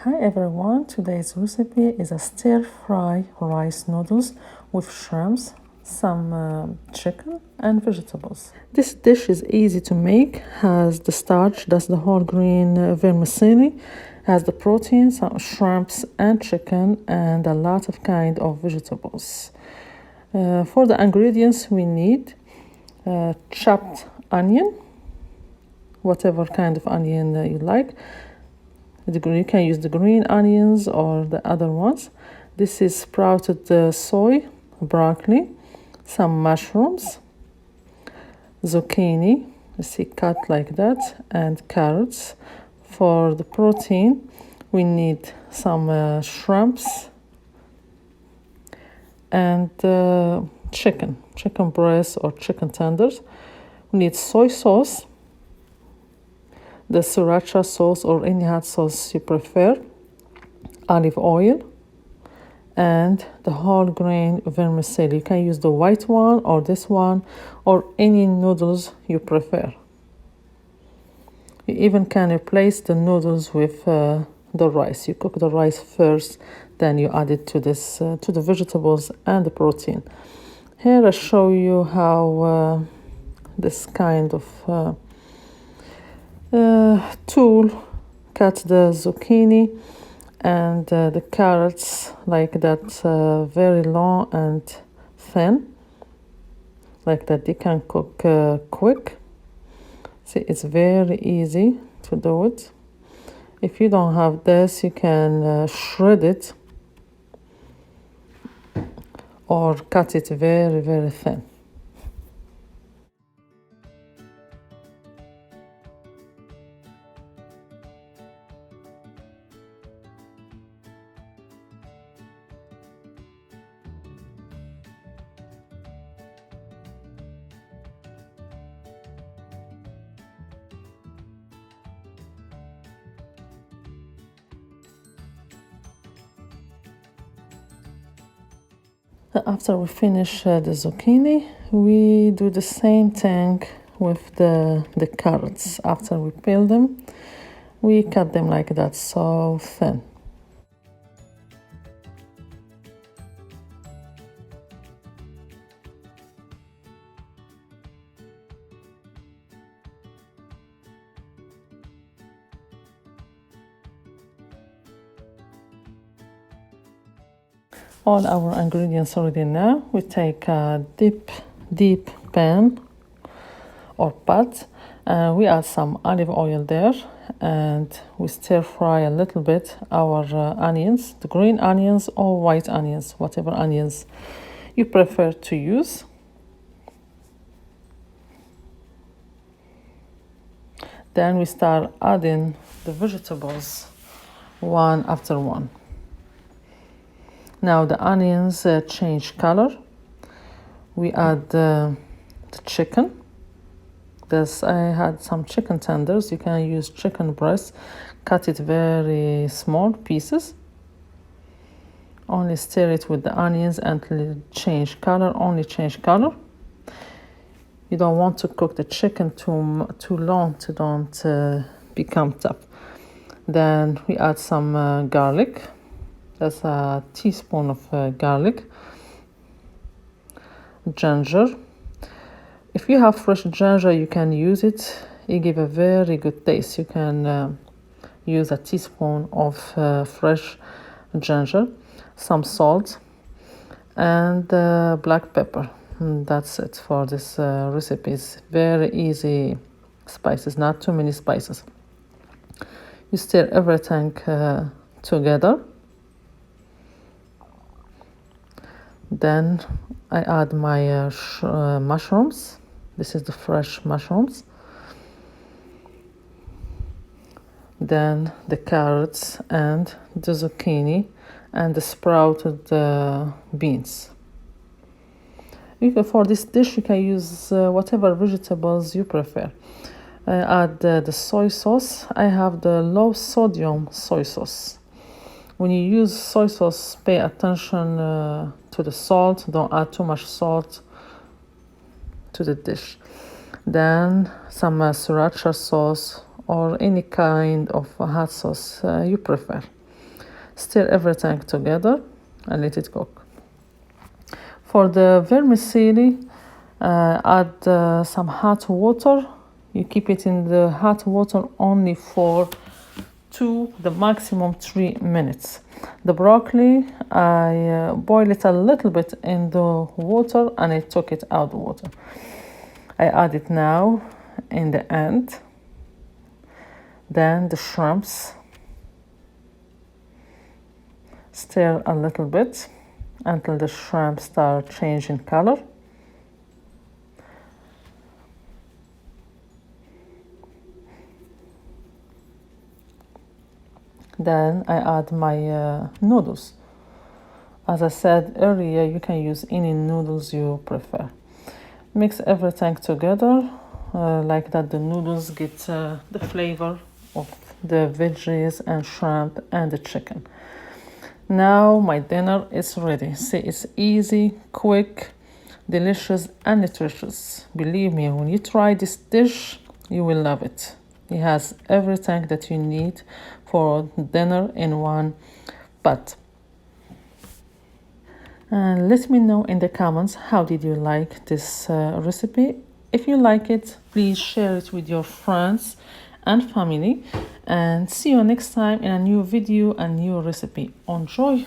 Hi everyone, today's recipe is a stir-fry rice noodles with shrimps, some chicken and vegetables. This dish is easy to make, has the starch, that's the whole grain vermicelli, has the protein, some shrimps and chicken and a lot of kind of vegetables. For the ingredients we need chopped onion, whatever kind of onion you like. You can use the green onions or the other ones. This is sprouted soy, broccoli, some mushrooms, zucchini, you see cut like that, and carrots. For the protein, we need some shrimps and chicken breast or chicken tenders. We need soy sauce, the sriracha sauce or any hot sauce you prefer, olive oil, and the whole grain vermicelli. You can use the white one or this one or any noodles you prefer. You even can replace the noodles with the rice. You cook the rice first, then you add it to this to the vegetables and the protein. Here I show you how this kind of tool cut the zucchini and the carrots like that, very long and thin, like that. They can cook quick. See, it's very easy to do it. If you don't have this, you can shred it or cut it very, very thin. After we finish the zucchini, we do the same thing with the carrots. After we peel them, we cut them like that, so thin. All our ingredients already now. We take a deep pan or pot. We add some olive oil there and we stir fry a little bit our onions, the green onions or white onions, whatever onions you prefer to use. Then we start adding the vegetables one after one. Now the onions change color. We add the chicken. I had some chicken tenders. You can use chicken breast. Cut it very small pieces. Only stir it with the onions until it change color. Only change color. You don't want to cook the chicken too long to don't become tough. Then we add some garlic. That's a teaspoon of garlic, ginger. If you have fresh ginger, you can use it. It gives a very good taste. You can use a teaspoon of fresh ginger, some salt, and black pepper. That's it for this recipe. It's very easy spices, not too many spices. You stir everything together. Then I add my mushrooms. This is the fresh mushrooms. Then the carrots and the zucchini and the sprouted beans. For this dish, you can use whatever vegetables you prefer. I add the soy sauce. I have the low sodium soy sauce. When you use soy sauce, pay attention to the salt. Don't add too much salt to the dish. Then some sriracha sauce or any kind of hot sauce you prefer. Stir everything together and let it cook. For the vermicelli, add some hot water. You keep it in the hot water only for 2, the maximum 3 minutes. The broccoli, I boil it a little bit in the water and I took it out the water. I add it now in the end. Then the shrimps. Stir a little bit until the shrimp start changing color. Then I add my noodles. As I said earlier, you can use any noodles you prefer. Mix everything together like that the noodles get the flavor of the veggies and shrimp and the chicken. Now my dinner is ready. See, it's easy, quick, delicious and nutritious. Believe me, when you try this dish, you will love it. It has everything that you need for dinner in one pot. And let me know in the comments, how did you like this recipe? If you like it, please share it with your friends and family. And see you next time in a new video and new recipe. Enjoy!